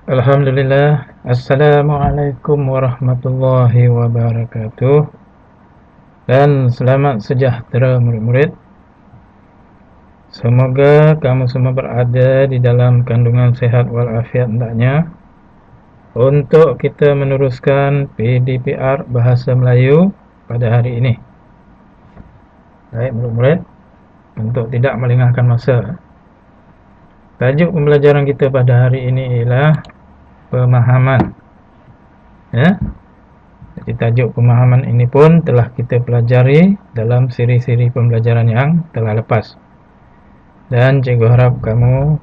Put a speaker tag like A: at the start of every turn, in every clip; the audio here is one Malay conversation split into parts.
A: Alhamdulillah. Assalamualaikum warahmatullahi wabarakatuh. Dan selamat sejahtera murid-murid. Semoga kamu semua berada di dalam kandungan sehat walafiat hendaknya. Untuk kita meneruskan PDPR Bahasa Melayu pada hari ini. Baik murid-murid, untuk tidak melengahkan masa, tajuk pembelajaran kita pada hari ini ialah pemahaman. Ya. Jadi tajuk pemahaman ini pun telah kita pelajari dalam siri-siri pembelajaran yang telah lepas. Dan cikgu harap kamu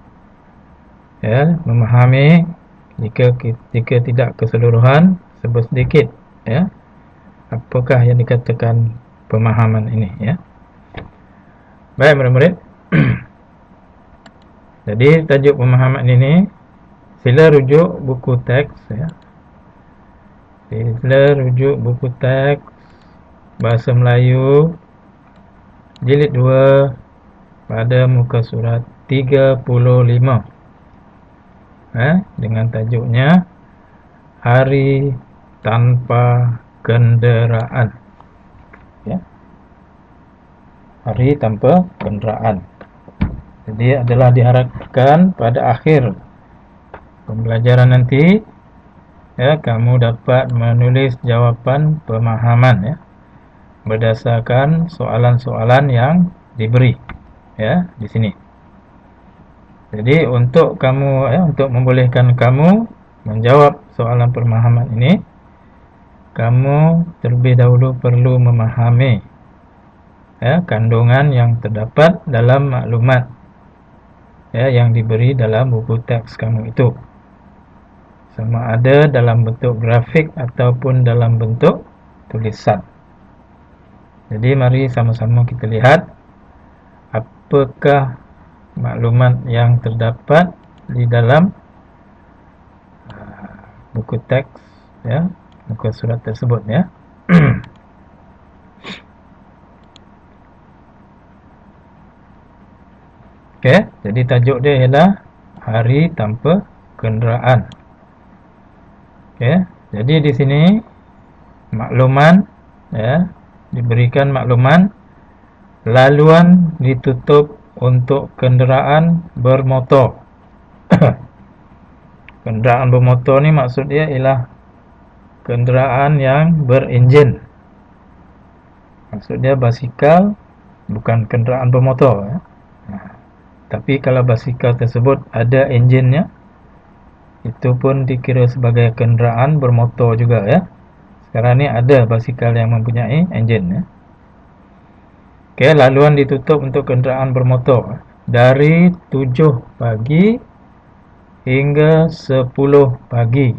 A: memahami jika tidak keseluruhan, sebut sedikit apakah yang dikatakan pemahaman ini ya. Baik murid-murid. Jadi tajuk pemahaman ini sila rujuk buku teks ya. Sila rujuk buku teks Bahasa Melayu jilid 2 pada muka surat 35 dengan tajuknya Hari Tanpa Kenderaan ya. Hari tanpa kenderaan. Jadi adalah diharapkan pada akhir pembelajaran nanti kamu dapat menulis jawapan pemahaman ya, berdasarkan soalan-soalan yang diberi di sini. Jadi untuk kamu untuk membolehkan kamu menjawab soalan pemahaman ini, kamu terlebih dahulu perlu memahami kandungan yang terdapat dalam maklumat yang diberi dalam buku teks kamu itu. Sama ada dalam bentuk grafik ataupun dalam bentuk tulisan. Jadi mari sama-sama kita lihat apakah maklumat yang terdapat di dalam buku teks muka surat tersebut ya. Okey, jadi tajuk dia ialah Hari Tanpa Kenderaan. Okey, jadi di sini makluman diberikan makluman laluan ditutup untuk kenderaan bermotor. Kenderaan bermotor ni maksud dia ialah kenderaan yang berenjin. Maksud dia basikal, bukan kenderaan bermotor Tapi kalau basikal tersebut ada enjinnya, itu pun dikira sebagai kenderaan bermotor juga ya. Sekarang ni ada basikal yang mempunyai enjin Okey, laluan ditutup untuk kenderaan bermotor dari 7 pagi hingga 10 pagi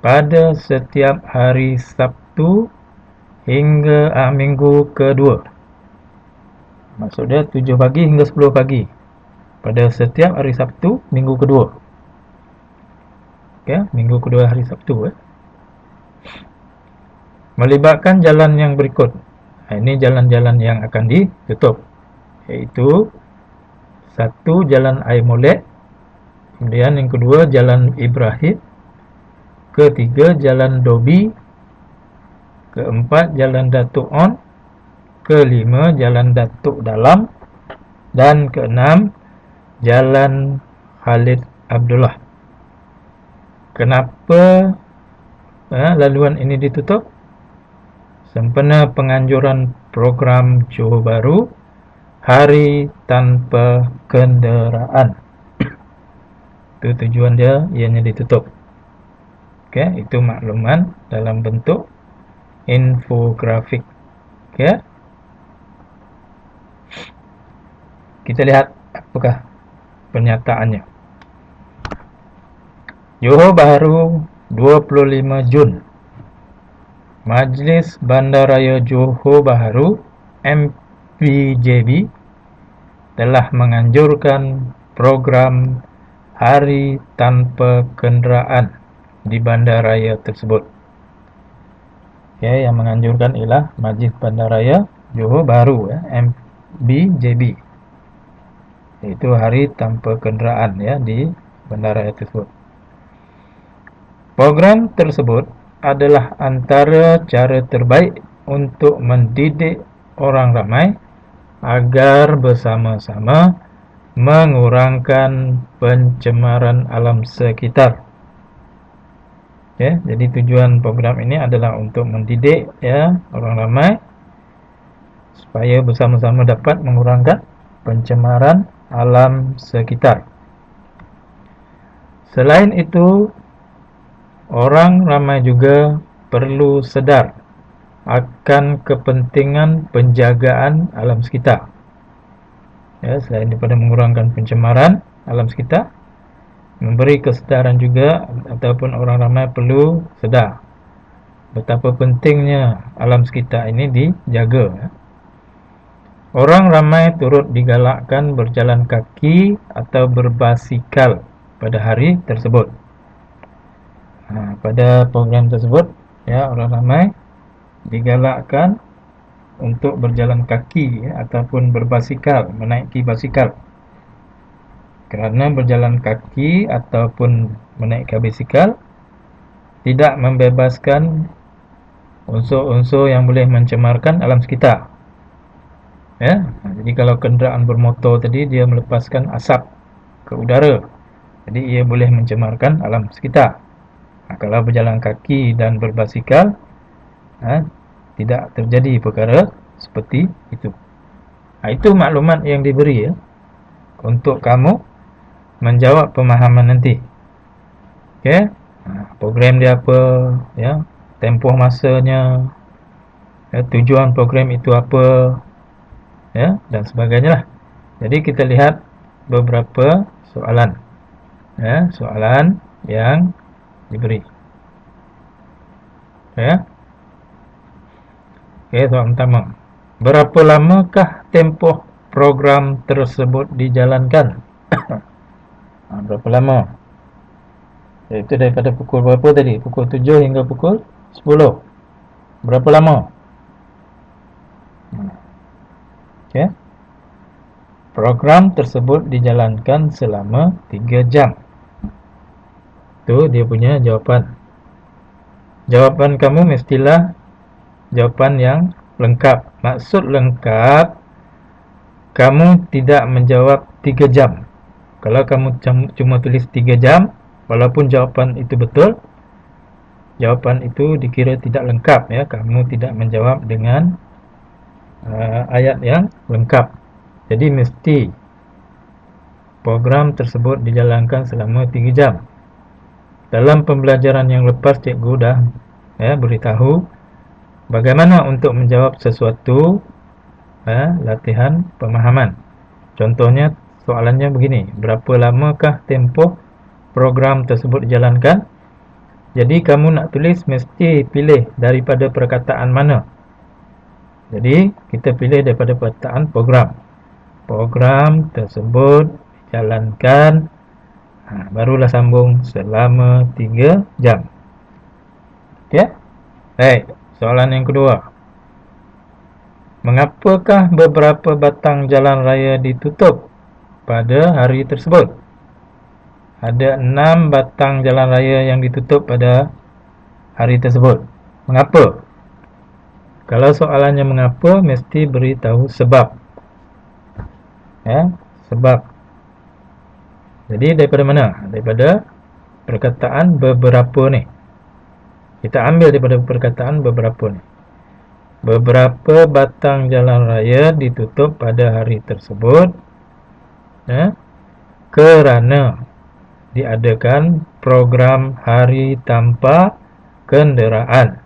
A: pada setiap hari Sabtu hingga minggu kedua. Maksud dia 7 pagi hingga 10 pagi pada setiap hari Sabtu minggu kedua. Okey, minggu kedua hari Sabtu melibatkan jalan yang berikut. Ini jalan-jalan yang akan ditutup, iaitu 1 Jalan Air Molek, kemudian yang kedua Jalan Ibrahim, ketiga Jalan Dobi, keempat Jalan Datuk On, kelima Jalan Datuk Dalam, dan keenam Jalan Khalid Abdullah. Kenapa laluan ini ditutup? Sempena penganjuran program Johor Bahru Hari Tanpa Kenderaan. Itu tujuan dia, ianya ditutup. Okey, itu makluman dalam bentuk infografik. Okey. Kita lihat apakah pernyataannya. Johor Bahru 25 Jun. Majlis Bandaraya Johor Bahru MPJB telah menganjurkan program Hari Tanpa Kenderaan di bandaraya tersebut. Yang menganjurkan ialah Majlis Bandaraya Johor Bahru MBJB. Iaitu Hari Tanpa Kenderaan di bandaraya tersebut. Program tersebut adalah antara cara terbaik untuk mendidik orang ramai agar bersama-sama mengurangkan pencemaran alam sekitar. Jadi tujuan program ini adalah untuk mendidik orang ramai supaya bersama-sama dapat mengurangkan pencemaran alam sekitar. Selain itu, orang ramai juga perlu sedar akan kepentingan penjagaan alam sekitar. Selain daripada mengurangkan pencemaran alam sekitar, memberi kesedaran juga, ataupun orang ramai perlu sedar betapa pentingnya alam sekitar ini dijaga. Orang ramai turut digalakkan berjalan kaki atau berbasikal pada hari tersebut. Pada program tersebut, orang ramai digalakkan untuk berjalan kaki ataupun berbasikal, menaiki basikal. Kerana berjalan kaki ataupun menaiki basikal tidak membebaskan unsur-unsur yang boleh mencemarkan alam sekitar. Jadi kalau kenderaan bermotor tadi, dia melepaskan asap ke udara, jadi ia boleh mencemarkan alam sekitar. Kalau berjalan kaki dan berbasikal, tidak terjadi perkara seperti itu. Itu maklumat yang diberi untuk kamu menjawab pemahaman nanti. Program dia apa, tempoh masanya, tujuan program itu apa, dan sebagainya lah. Jadi kita lihat beberapa soalan, soalan yang diberi. Soalan pertama, berapa lamakah tempoh program tersebut dijalankan? Berapa lama? Itu daripada pukul berapa tadi? Pukul 7 hingga pukul 10. Berapa lama? Program tersebut dijalankan selama 3 jam. Itu dia punya jawapan. Jawapan kamu mestilah jawapan yang lengkap. Maksud lengkap, kamu tidak menjawab 3 jam. Kalau kamu cuma tulis 3 jam, walaupun jawapan itu betul, jawapan itu dikira tidak lengkap. Kamu tidak menjawab dengan ayat yang lengkap. Jadi mesti program tersebut dijalankan selama 3 jam. Dalam pembelajaran yang lepas, cikgu dah beritahu bagaimana untuk menjawab sesuatu latihan pemahaman. Contohnya soalannya begini, berapa lamakah tempoh program tersebut dijalankan? Jadi kamu nak tulis mesti pilih daripada perkataan mana. Jadi kita pilih daripada perkataan program. Program tersebut dijalankan, barulah sambung selama 3 jam. Baik, soalan yang kedua. Mengapakah beberapa batang jalan raya ditutup pada hari tersebut? Ada 6 batang jalan raya yang ditutup pada hari tersebut. Mengapa? Kalau soalannya mengapa, mesti beritahu sebab. Sebab. Jadi daripada mana? Daripada perkataan beberapa ni. Kita ambil daripada perkataan beberapa ni. Beberapa batang jalan raya ditutup pada hari tersebut kerana diadakan program hari tanpa kenderaan.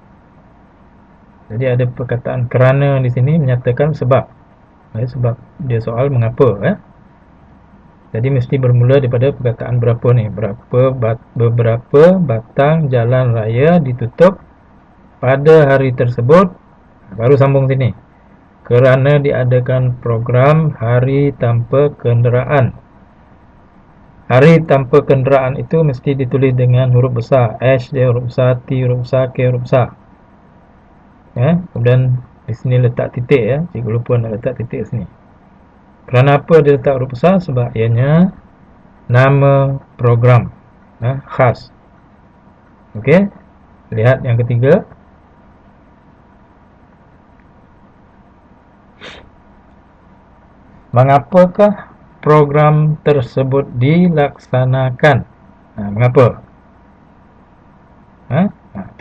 A: Jadi ada perkataan kerana di sini menyatakan sebab. Sebab dia soal mengapa. Jadi mesti bermula daripada perkataan berapa ni. Beberapa batang jalan raya ditutup pada hari tersebut, baru sambung sini, kerana diadakan program hari tanpa kenderaan. Hari tanpa kenderaan itu mesti ditulis dengan huruf besar. H dia huruf besar, T huruf besar, K huruf besar. Kemudian di sini letak titik. Cikgu lupa nak letak titik sini. Kerana apa dia letak huruf besar? Sebab ianya nama program khas. Oke, lihat yang ketiga. Mengapakah program tersebut dilaksanakan? Mengapa?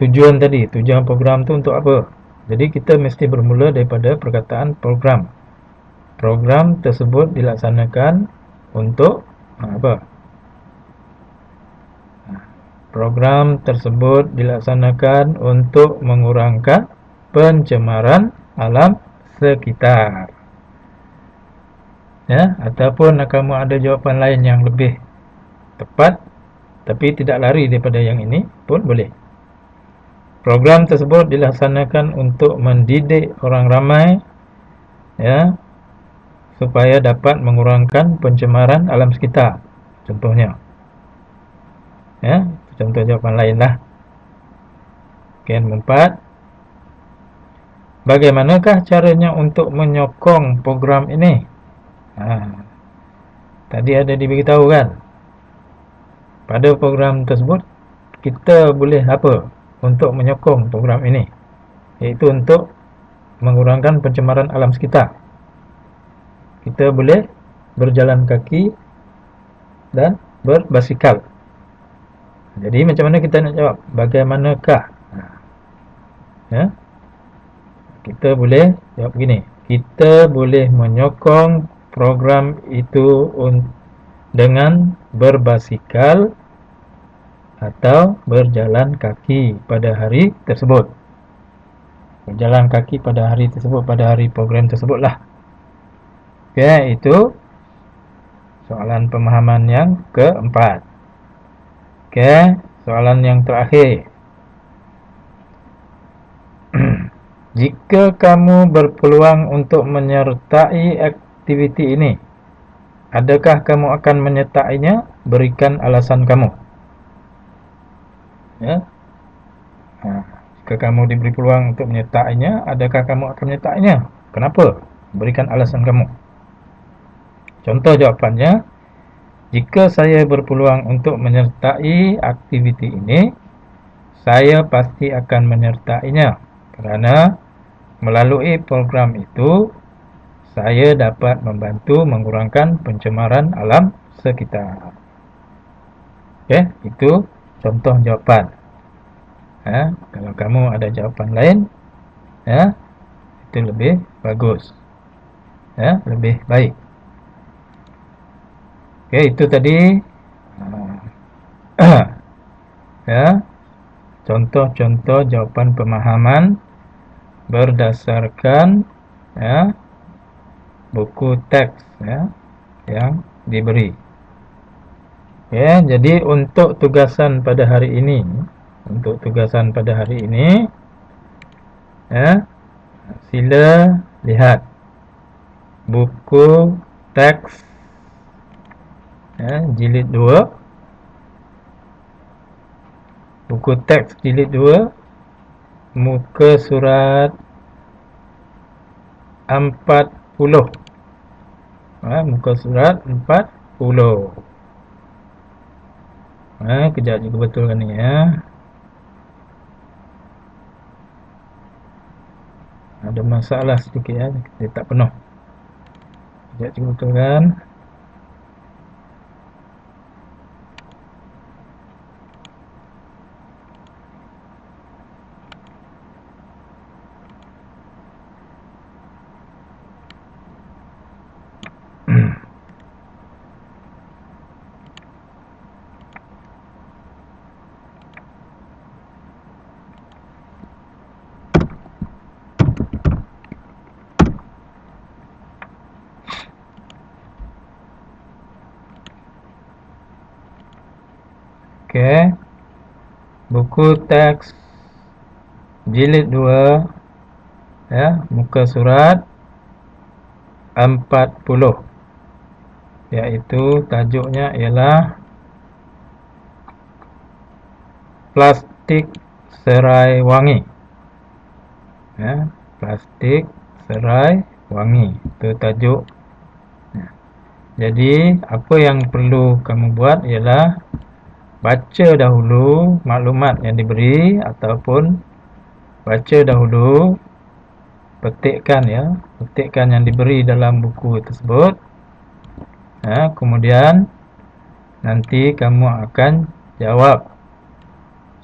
A: Tujuan tadi, tujuan program itu untuk apa? Jadi kita mesti bermula daripada perkataan program. Program tersebut dilaksanakan untuk apa? Program tersebut dilaksanakan untuk mengurangkan pencemaran alam sekitar. Ya, ataupun kamu ada jawapan lain yang lebih tepat tapi tidak lari daripada yang ini pun boleh. Program tersebut dilaksanakan untuk mendidik orang ramai, ya, supaya dapat mengurangkan pencemaran alam sekitar. Contohnya, ya, contoh jawapan lain lah. Oke, nombor 4. Bagaimanakah caranya untuk menyokong program ini? Tadi ada diberitahu kan, pada program tersebut kita boleh apa untuk menyokong program ini, iaitu untuk mengurangkan pencemaran alam sekitar. Kita boleh berjalan kaki dan berbasikal. Jadi macam mana kita nak jawab? Bagaimanakah? Ya, kita boleh jawab begini. Kita boleh menyokong program itu dengan berbasikal atau berjalan kaki pada hari tersebut. Berjalan kaki pada hari tersebut, pada hari program tersebutlah. Oke, itu soalan pemahaman yang keempat. Oke, soalan yang terakhir. Jika kamu berpeluang untuk menyertai aktiviti ini, adakah kamu akan menyertainya? Berikan alasan kamu. Ya. Jika kamu diberi peluang untuk menyertainya, adakah kamu akan menyertainya? Kenapa? Berikan alasan kamu. Contoh jawapannya, jika saya berpeluang untuk menyertai aktiviti ini, saya pasti akan menyertainya kerana melalui program itu saya dapat membantu mengurangkan pencemaran alam sekitar. Okey, itu contoh jawapan. Kalau kamu ada jawapan lain, itu lebih bagus. Lebih baik. Okey, itu tadi contoh-contoh jawapan pemahaman berdasarkan buku teks yang diberi. Jadi untuk tugasan pada hari ini, sila lihat buku teks jilid 2. Buku teks jilid 2, muka surat 40. Muka surat 40. Kejap juga betulkan ni ya. Ada masalah sedikit ya, dia tak penuh. Kejap juga betulkan. Okey. Buku teks jilid 2 muka surat 40, iaitu tajuknya ialah plastik serai wangi. Plastik serai wangi, itu tajuk. Jadi apa yang perlu kamu buat ialah baca dahulu maklumat yang diberi ataupun baca dahulu petikkan yang diberi dalam buku tersebut. Kemudian nanti kamu akan jawab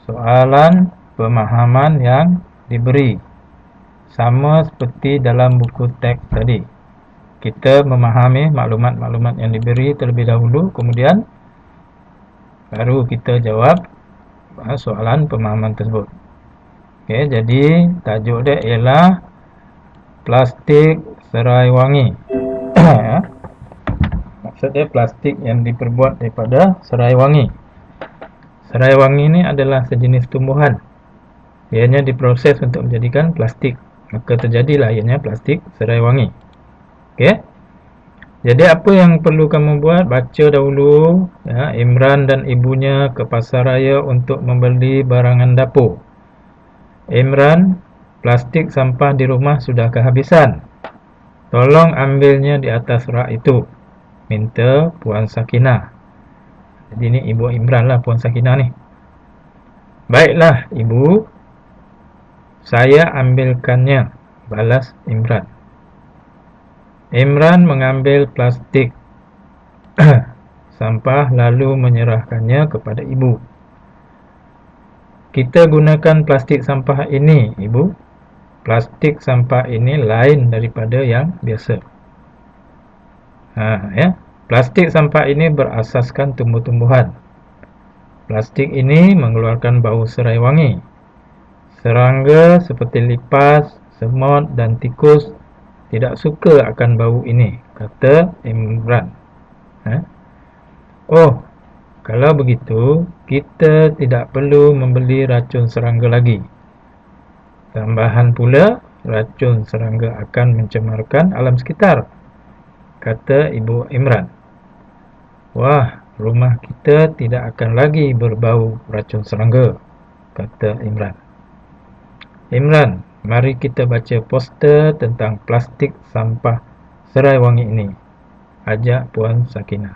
A: soalan pemahaman yang diberi, sama seperti dalam buku teks tadi. Kita memahami maklumat-maklumat yang diberi terlebih dahulu, kemudian baru kita jawab soalan pemahaman tersebut. Okey, jadi tajuk dia ialah plastik serai wangi. Maksudnya plastik yang diperbuat daripada serai wangi. Serai wangi ini adalah sejenis tumbuhan. Ianya diproses untuk menjadikan plastik. Maka terjadilah ianya plastik serai wangi. Okey. Jadi apa yang perlu kamu buat? Baca dahulu Imran dan ibunya ke pasar raya untuk membeli barangan dapur. Imran, plastik sampah di rumah sudah kehabisan. Tolong ambilnya di atas rak itu. Minta Puan Sakinah. Jadi ni ibu Imran lah Puan Sakinah ni. Baiklah ibu, saya ambilkannya, balas Imran. Imran mengambil plastik sampah lalu menyerahkannya kepada ibu. Kita gunakan plastik sampah ini, ibu. Plastik sampah ini lain daripada yang biasa. Plastik sampah ini berasaskan tumbuh-tumbuhan. Plastik ini mengeluarkan bau serai wangi. Serangga seperti lipas, semut dan tikus tidak suka akan bau ini, kata Imran. Oh, kalau begitu, kita tidak perlu membeli racun serangga lagi. Tambahan pula, racun serangga akan mencemarkan alam sekitar, kata ibu Imran. Wah, rumah kita tidak akan lagi berbau racun serangga, kata Imran. Imran, mari kita baca poster tentang plastik sampah serai wangi ini, ajak Puan Sakinah.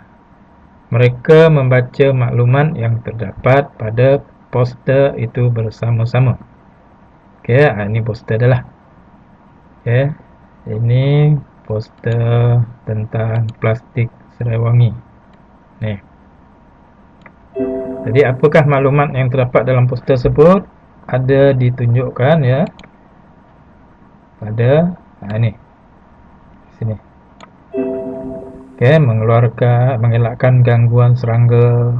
A: Mereka membaca maklumat yang terdapat pada poster itu bersama-sama. Okey, ini poster dia lah. Okey, ini poster tentang plastik serai wangi. Ni. Jadi apakah maklumat yang terdapat dalam poster tersebut? Ada ditunjukkan pada ini. Sini. Okey, mengelakkan gangguan serangga,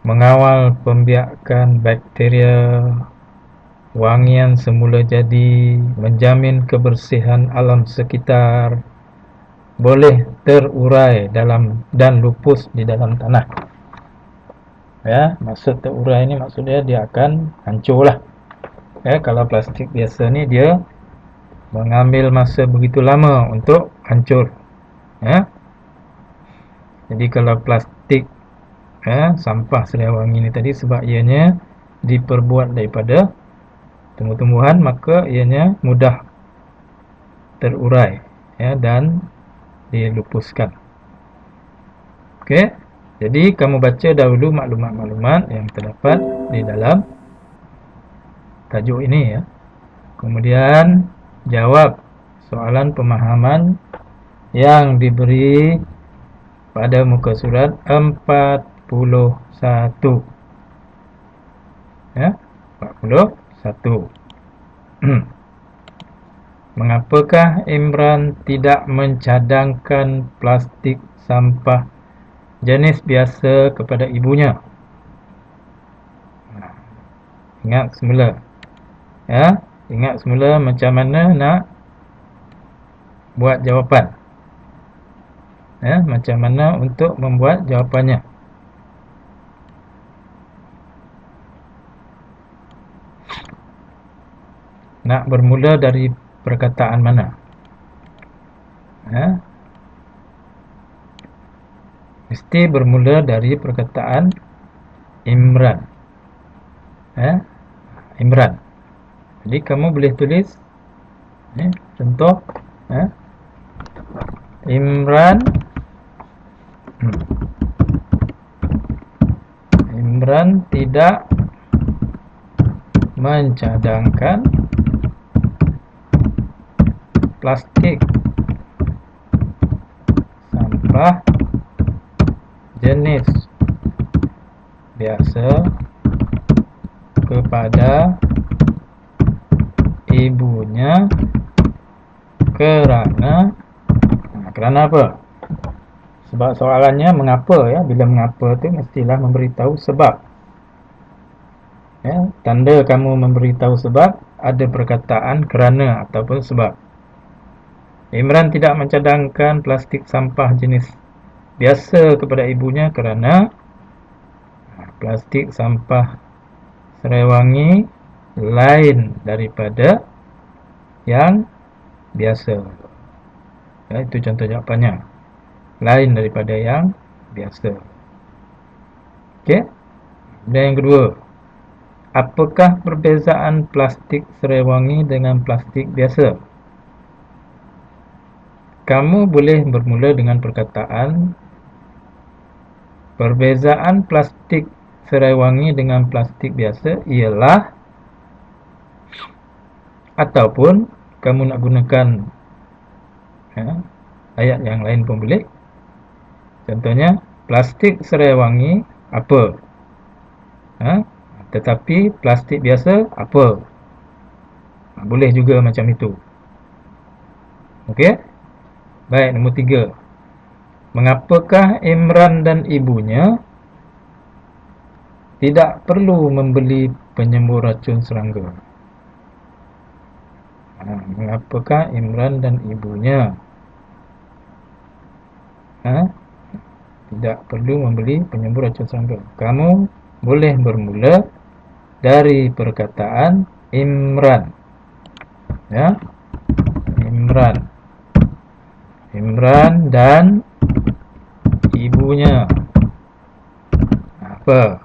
A: mengawal pembiakan bakteria, wangian semula jadi, menjamin kebersihan alam sekitar, boleh terurai dan lupus di dalam tanah. Maksud terurai ni maksudnya dia akan hancurlah. Kalau plastik biasa ni dia mengambil masa begitu lama untuk hancur. Jadi kalau plastik sampah serai wangi ni tadi, sebab ianya diperbuat daripada tumbuh-tumbuhan, maka ianya mudah terurai dan dilupuskan. Okey, jadi kamu baca dahulu maklumat-maklumat yang terdapat di dalam tajuk ini Kemudian jawab soalan pemahaman yang diberi pada muka surat 41. 41. Mengapakah Imran tidak mencadangkan plastik sampah jenis biasa kepada ibunya? Ingat semula. Ingat semula macam mana nak buat jawapan. Macam mana untuk membuat jawapannya. Nak bermula dari perkataan mana? Mesti bermula dari perkataan Imran. Imran. Jadi kamu boleh tulis contoh Imran Imran tidak mencadangkan plastik sampah jenis biasa kepada ibunya kerana apa? Sebab soalannya mengapa ya. Bila mengapa tu mestilah memberitahu sebab. Ya, tanda kamu memberitahu sebab ada perkataan kerana ataupun sebab. Imran tidak mencadangkan plastik sampah jenis biasa kepada ibunya kerana plastik sampah Serai Wangi lain daripada yang biasa. Ya, itu contoh jawapannya. Lain daripada yang biasa. Okey. Dan yang kedua, apakah perbezaan plastik Serai Wangi dengan plastik biasa? Kamu boleh bermula dengan perkataan perbezaan plastik Serai Wangi dengan plastik biasa ialah, ataupun kamu nak gunakan ayat yang lain pun boleh. Contohnya, plastik Serai Wangi apa? Tetapi plastik biasa apa? Boleh juga macam itu. Okey? Baik, nombor 3. Mengapakah Imran dan ibunya tidak perlu membeli penyembur racun serangga? Mengapakah Imran dan ibunya tidak perlu membeli penyembur racun serangga? Kamu boleh bermula dari perkataan Imran. Ya, Imran dan ibunya apa?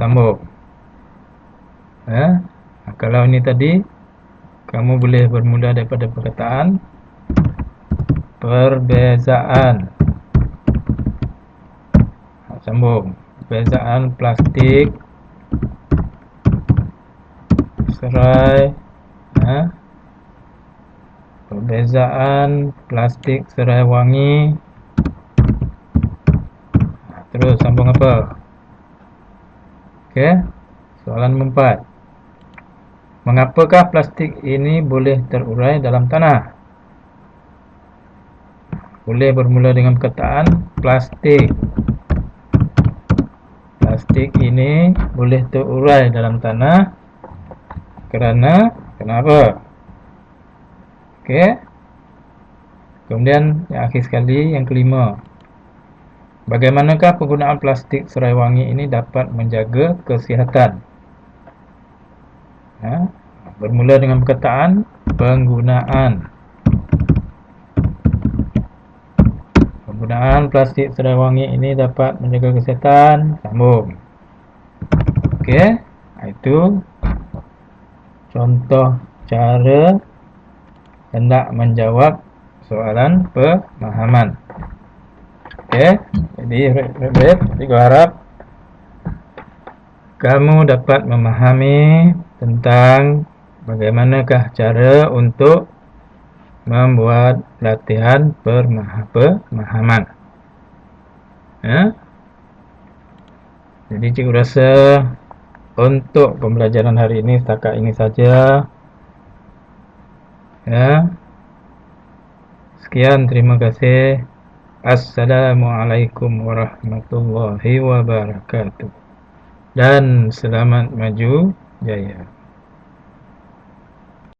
A: Sambung. Kalau ini tadi, kamu boleh bermula daripada perkataan perbezaan. Sambung. Perbezaan plastik serai perbezaan plastik Serai Wangi. Terus sambung apa? Okey. Soalan 4. Mengapakah plastik ini boleh terurai dalam tanah? Boleh bermula dengan perkataan plastik. Plastik ini boleh terurai dalam tanah kerana kenapa? Okey. Kemudian yang akhir sekali, yang kelima. Bagaimanakah penggunaan plastik Serai Wangi ini dapat menjaga kesihatan? Bermula dengan perkataan penggunaan. Penggunaan plastik Serai Wangi ini dapat menjaga kesihatan. Sambung. Okey. Itu contoh cara hendak menjawab soalan pemahaman. Okey. Jadi saya harap kamu dapat memahami tentang bagaimanakah cara untuk membuat latihan pemahaman. Jadi cikgu rasa untuk pembelajaran hari ini setakat ini saja. Sekian, terima kasih. Assalamualaikum warahmatullahi wabarakatuh. Dan selamat maju jaya.